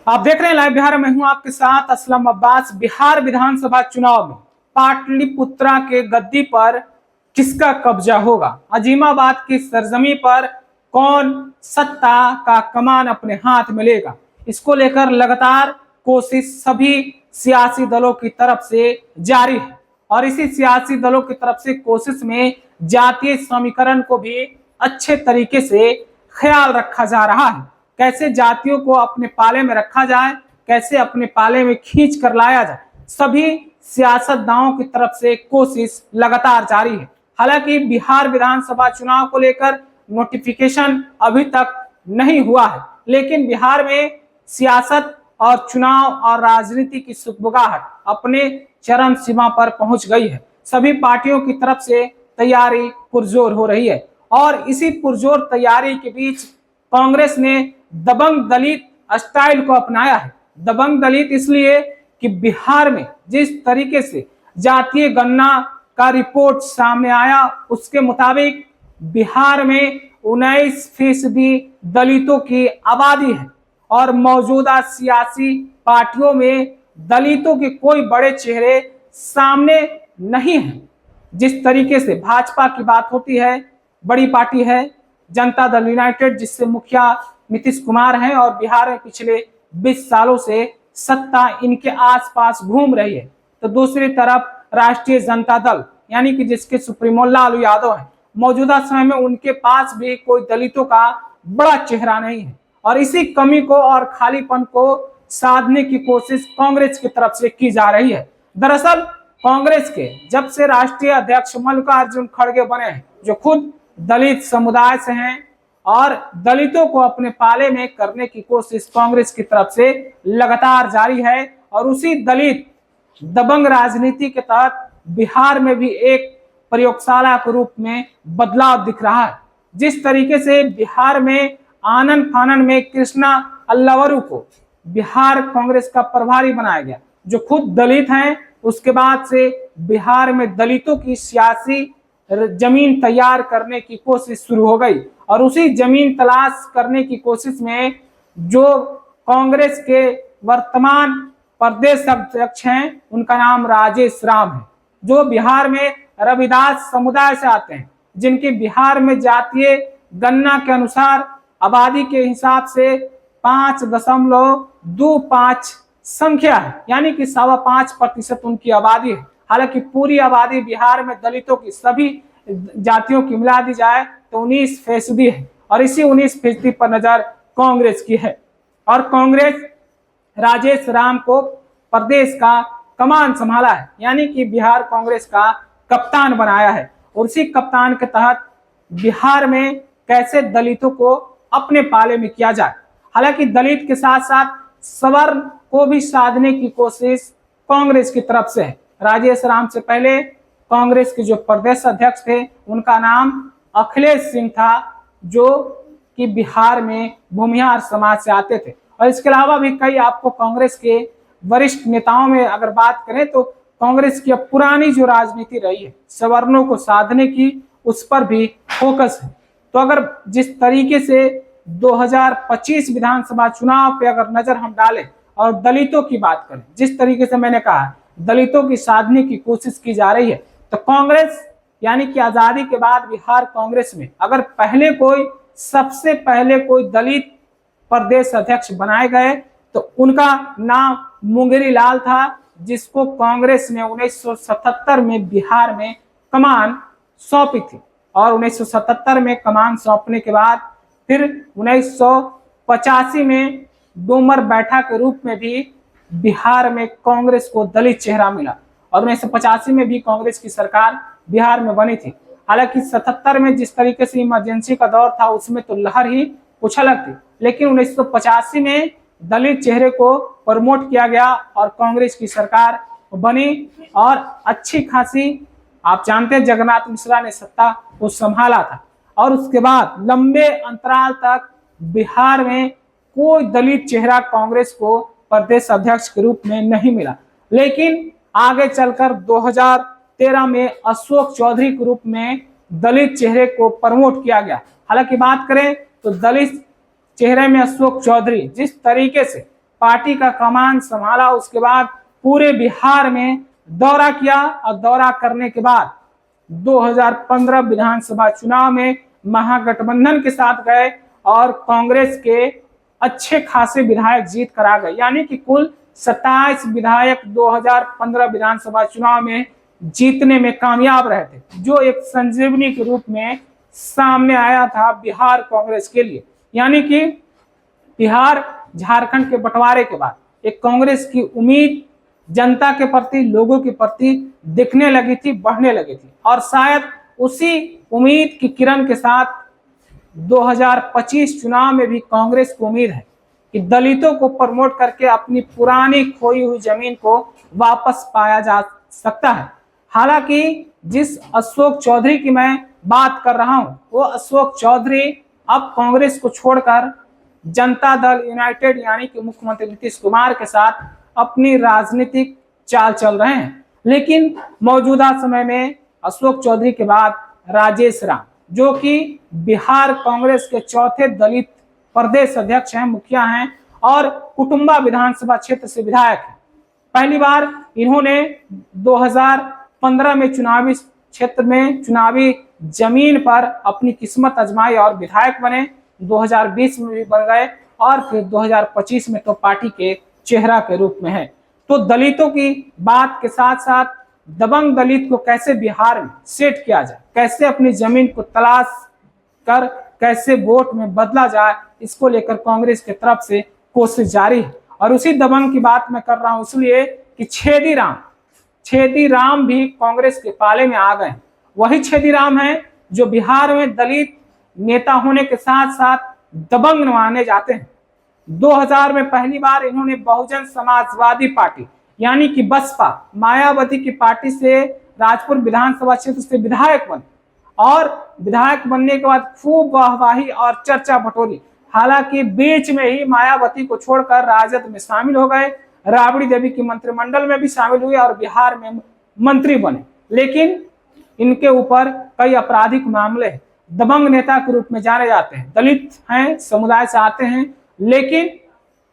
आप देख रहे हैं लाइव बिहार। मैं हूं आपके साथ असलम अब्बास। बिहार विधानसभा चुनाव में पाटलिपुत्रा के गद्दी पर किसका कब्जा होगा? अजीमाबाद की सरजमी पर कौन सत्ता का कमान अपने हाथ में लेगा? इसको लेकर लगातार कोशिश सभी सियासी दलों की तरफ से जारी है और इसी सियासी दलों की तरफ से कोशिश में जातीय समीकरण को भी अच्छे तरीके से ख्याल रखा जा रहा है। कैसे जातियों को अपने पाले में रखा जाए, कैसे अपने पाले में खींच कर लाया जाए, सभी सियासतदानों की तरफ से कोशिश लगातार जारी है। हालांकि बिहार विधानसभा चुनाव को लेकर नोटिफिकेशन अभी तक नहीं हुआ है, लेकिन बिहार में सियासत और चुनाव और राजनीति की सुगबुगाहट अपने चरम सीमा पर पहुंच गई है। सभी पार्टियों की तरफ से तैयारी पुरजोर हो रही है और इसी पुरजोर तैयारी के बीच कांग्रेस ने दबंग दलित स्टाइल को अपनाया है। दबंग दलित इसलिए कि बिहार में जिस तरीके से जातीय गणना का रिपोर्ट सामने आया उसके मुताबिक बिहार में 19% दलितों की आबादी है और मौजूदा सियासी पार्टियों में दलितों के कोई बड़े चेहरे सामने नहीं है। जिस तरीके से भाजपा की बात होती है, बड़ी पार्टी है जनता दल यूनाइटेड, जिससे मुखिया नीतीश कुमार हैं और बिहार में पिछले 20 सालों से सत्ता इनके आसपास घूम रही है, तो दूसरी तरफ राष्ट्रीय जनता दल यानी कि जिसके सुप्रीमो लालू यादव है, मौजूदा समय में उनके पास भी कोई दलितों का बड़ा चेहरा नहीं है और इसी कमी को और खालीपन को साधने की कोशिश कांग्रेस की तरफ से की जा रही है। दरअसल कांग्रेस के जब से राष्ट्रीय अध्यक्ष मल्लिकार्जुन खड़गे बने हैं, जो खुद दलित समुदाय से हैं और दलितों को अपने पाले में करने की कोशिश कांग्रेस की तरफ से लगातार जारी है और उसी दलित दबंग राजनीति के तहत बिहार में भी एक प्रयोगशाला के रूप में बदलाव दिख रहा है। जिस तरीके से बिहार में आनन फानन में कृष्णा अल्लावरू को बिहार कांग्रेस का प्रभारी बनाया गया, जो खुद दलित हैं, उसके बाद से बिहार में दलितों की सियासी जमीन तैयार करने की कोशिश शुरू हो गई और उसी जमीन तलाश करने की कोशिश में जो कांग्रेस के वर्तमान प्रदेश अध्यक्ष हैं उनका नाम राजेश राम है, जो बिहार में रविदास समुदाय से आते हैं, जिनकी बिहार में जातीय गणना के अनुसार आबादी के हिसाब से 5.25 संख्या है, यानी कि 5.25% उनकी आबादी है। हालांकि पूरी आबादी बिहार में दलितों की सभी जातियों की मिला दी जाए तो 19% है और इसी 19% पर नजर कांग्रेस की है और कांग्रेस राजेश राम को प्रदेश का कमान संभाला है, यानी कि बिहार कांग्रेस का कप्तान बनाया है और उसी कप्तान के तहत बिहार में कैसे दलितों को अपने पाले में किया जाए। हालांकि दलित के साथ साथ सवर्ण को भी साधने की कोशिश कांग्रेस की तरफ से है। राजेश राम से पहले कांग्रेस के जो प्रदेश अध्यक्ष थे उनका नाम अखिलेश सिंह था, जो कि बिहार में भूमिहार समाज से आते थे और इसके अलावा भी कई आपको कांग्रेस के वरिष्ठ नेताओं में अगर बात करें तो कांग्रेस की अब पुरानी जो राजनीति रही है सवर्णों को साधने की, उस पर भी फोकस है। तो अगर जिस तरीके से 2025 विधानसभा चुनाव पे अगर नजर हम डालें और दलितों की बात करें, जिस तरीके से मैंने कहा दलितों की साधने की कोशिश की जा रही है, तो कांग्रेस यानी कि आजादी के बाद बिहार कांग्रेस में अगर सबसे पहले कोई दलित प्रदेश अध्यक्ष बनाए गए तो उनका नाम मुंगेरी लाल था, जिसको कांग्रेस ने 1977 में बिहार में कमान सौंपी थी और 1977 में कमान सौंपने के बाद फिर 1985 में डूमर बैठा के रूप में भी बिहार में कांग्रेस को दलित चेहरा मिला और 1985 में भी कांग्रेस की सरकार बिहार में बनी थी। हालांकि 77 में जिस तरीके से इमरजेंसी का दौर था उसमें तो लहर ही कुछ अलग थी, लेकिन 1985 में दलित चेहरे को प्रमोट किया गया और कांग्रेस की सरकार बनी और अच्छी खासी आप जानते हैं जगन्नाथ मिश्रा ने सत्ता को संभाला था और उसके बाद लंबे अंतराल तक बिहार में कोई दलित चेहरा कांग्रेस को प्रदेश अध्यक्ष के रूप में नहीं मिला। लेकिन आगे चलकर 2013 में अशोक चौधरी के रूप में दलित चेहरे को प्रमोट किया गया। हालांकि बात करें तो दलित चेहरे में अशोक चौधरी जिस तरीके से पार्टी का कमान संभाला। उसके बाद पूरे बिहार में दौरा किया और दौरा करने के बाद 2015 विधानसभा चुनाव में महागठबंधन के साथ गए और कांग्रेस के अच्छे खासे विधायक जीत कर आ गए। यानी कि कुल 27 विधायक 2015 विधानसभा चुनाव में जीतने में कामयाब रहे थे, जो एक संजीवनी के रूप में सामने आया था बिहार कांग्रेस के लिए। यानी कि बिहार झारखंड के बंटवारे के बाद एक कांग्रेस की उम्मीद जनता के प्रति, लोगों के प्रति दिखने लगी थी, बढ़ने लगी थी। और शायद उसी उम्मीद की किरण के साथ 2025 चुनाव में भी कांग्रेस को उम्मीद है कि दलितों को प्रमोट करके अपनी पुरानी खोई हुई जमीन को वापस पाया जा सकता है। हालांकि जिस अशोक चौधरी की मैं बात कर रहा हूं, वो अशोक चौधरी अब कांग्रेस को छोड़कर जनता दल यूनाइटेड यानी कि मुख्यमंत्री नीतीश कुमार के साथ अपनी राजनीतिक चाल चल रहे हैं। लेकिन मौजूदा समय में अशोक चौधरी के बाद राजेश राम, जो कि बिहार कांग्रेस के चौथे दलित प्रदेश अध्यक्ष हैं, मुखिया हैं और कुटुंबा विधानसभा क्षेत्र से विधायक हैं। पहली बार इन्होंने 2015 में चुनावी क्षेत्र में चुनावी जमीन पर अपनी किस्मत आजमाई और विधायक बने। 2020 में भी बन गए और फिर 2025 में तो पार्टी के चेहरा के रूप में है। तो दलितों की बात के साथ साथ दबंग दलित को कैसे बिहार में सेट किया जाए, कैसे अपनी जमीन को तलाश कर कैसे वोट में बदला जाए, इसको लेकर कांग्रेस की तरफ से कोशिश जारी है। और उसी दबंग की बात मैं कर रहा हूं इसलिए कि छेदी राम भी कांग्रेस के पाले में आ गए। वही छेदी राम है जो बिहार में दलित नेता होने के साथ साथ दबंग माने जाते हैं। 2000 में पहली बार इन्होंने बहुजन समाजवादी पार्टी यानी कि बसपा, मायावती की पार्टी से राजपुर विधानसभा क्षेत्र से विधायक बने और विधायक बनने के बाद खूब वाहवाही और चर्चा बटोरी। हालांकि बीच में ही मायावती को छोड़कर राजद में शामिल हो गए, राबड़ी देवी की मंत्रिमंडल में भी शामिल हुए और बिहार में मंत्री बने। लेकिन इनके ऊपर कई आपराधिक मामले हैं, दबंग नेता के रूप में जाने जाते हैं, दलित हैं, समुदाय से आते हैं, लेकिन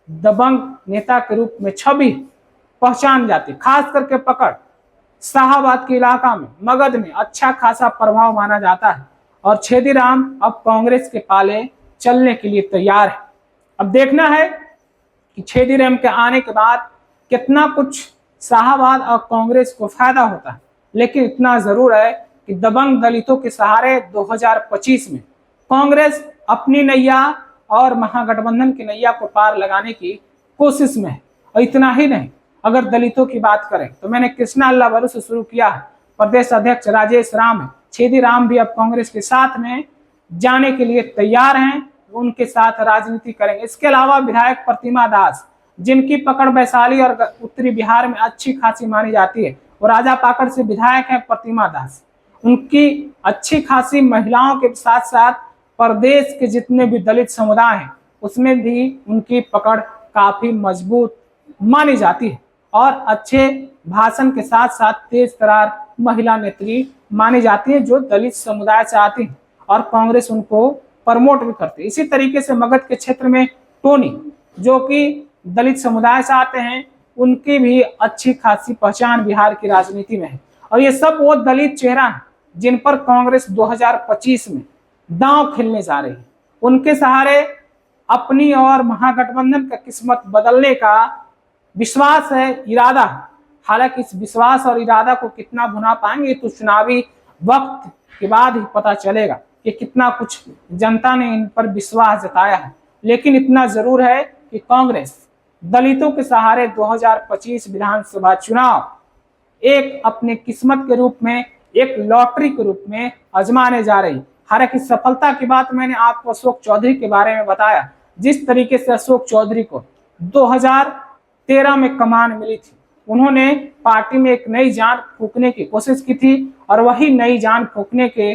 दबंग नेता के रूप में छवि पहचान जाती, खास करके पकड़ शाहाबाद के इलाका में, मगध में अच्छा खासा प्रभाव माना जाता है। और छेदी राम अब कांग्रेस के पाले चलने के लिए तैयार है। अब देखना है कि छेदी राम के आने के बाद कितना कुछ शाहाबाद और कांग्रेस को फायदा होता है। लेकिन इतना जरूर है कि दबंग दलितों के सहारे 2025 में कांग्रेस अपनी नैया और महागठबंधन की नैया को पार लगाने की कोशिश में है। और इतना ही नहीं, अगर दलितों की बात करें तो मैंने कृष्णा अल्लावरू से शुरू किया है, प्रदेश अध्यक्ष राजेश राम है, छेदी राम भी अब कांग्रेस के साथ में जाने के लिए तैयार हैं, उनके साथ राजनीति करेंगे। इसके अलावा विधायक प्रतिमा दास, जिनकी पकड़ वैशाली और उत्तरी बिहार में अच्छी खासी मानी जाती है, वो राजा पाकड़ से विधायक हैं प्रतिमा दास। उनकी अच्छी खासी महिलाओं के साथ साथ प्रदेश के जितने भी दलित समुदाय हैं उसमें भी उनकी पकड़ काफी मजबूत मानी जाती है और अच्छे भाषण के साथ साथ तेज तरार महिला नेत्री मानी जाती है जो दलित समुदाय से आती हैं और कांग्रेस उनको प्रमोट भी करती है। इसी तरीके से मगध के क्षेत्र में टोनी, जो कि दलित समुदाय से आते हैं, उनकी भी अच्छी खासी पहचान बिहार की राजनीति में है। और ये सब वो दलित चेहरा हैं जिन पर कांग्रेस 2025 में दांव खेलने जा रही है। उनके सहारे अपनी और महागठबंधन का किस्मत बदलने का विश्वास है, इरादा है। हालांकि इस विश्वास और इरादा को कितना भुना पाएंगे तो चुनावी वक्त के बाद ही पता चलेगा कि कितना कुछ जनता ने इन पर विश्वास जताया है। लेकिन इतना जरूर है कि कांग्रेस दलितों के सहारे 2025 विधानसभा चुनाव एक अपने किस्मत के रूप में, एक लॉटरी के रूप में आजमाने जा रही। हालांकि सफलता की बात मैंने आपको अशोक चौधरी के बारे में बताया, जिस तरीके से अशोक चौधरी को 2013 में कमान मिली थी, उन्होंने पार्टी में एक नई जान फूंकने की कोशिश की थी और वही नई जान फूंकने के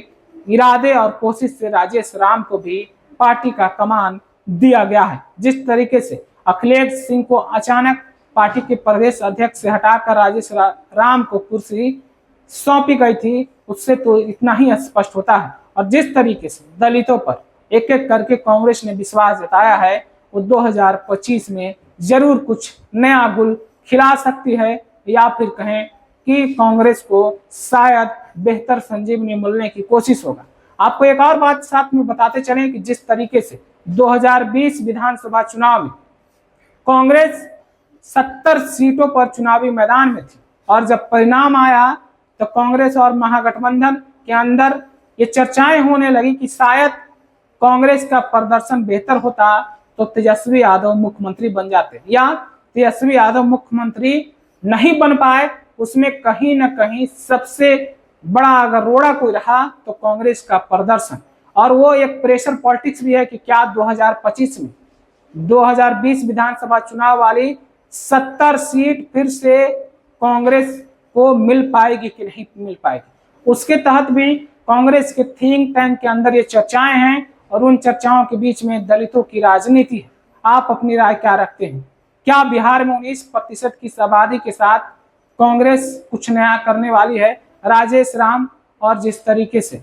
इरादे और कोशिश से राजेश राम को भी पार्टी का कमान दिया गया है। जिस तरीके से अखिलेश सिंह को अचानक पार्टी के प्रदेश अध्यक्ष से हटाकर राजेश राम को कुर्सी सौंपी गई थी, उससे तो इतना ही स्पष्ट होता है। और जिस तरीके से दलितों पर एक एक करके कांग्रेस ने विश्वास जताया है, वो 2025 में जरूर कुछ नया गुल खिला सकती है, या फिर कहें कि कांग्रेस को शायद बेहतर संजीवनी मिलने की कोशिश होगा। आपको एक और बात साथ में बताते चलें कि जिस तरीके से 2020 विधानसभा चुनाव में कांग्रेस 70 सीटों पर चुनावी मैदान में थी, और जब परिणाम आया तो कांग्रेस और महागठबंधन के अंदर ये चर्चाएं होने लगी कि शायद कांग्रेस का प्रदर्शन बेहतर होता तो तेजस्वी यादव मुख्यमंत्री बन जाते, या तेजस्वी यादव मुख्यमंत्री नहीं बन पाए। उसमें कहीं ना कहीं सबसे बड़ा अगर रोड़ा कोई रहा तो कांग्रेस का प्रदर्शन, और वो एक प्रेशर पॉलिटिक्स भी है कि क्या 2025 में 2020 विधानसभा चुनाव वाली 70 सीट फिर से कांग्रेस को मिल पाएगी कि नहीं मिल पाएगी। उसके तहत भी कांग्रेस के थिंक टैंक के अंदर ये चर्चाएं हैं, और उन चर्चाओं के बीच में दलितों की राजनीति है। आप अपनी राय क्या रखते हैं? क्या बिहार में 19% की आबादी के साथ कांग्रेस कुछ नया करने वाली है? राजेश राम और जिस तरीके से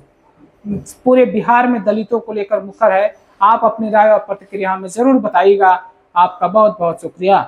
पूरे बिहार में दलितों को लेकर मुखर है, आप अपनी राय और प्रतिक्रिया में जरूर बताइएगा। आपका बहुत बहुत शुक्रिया।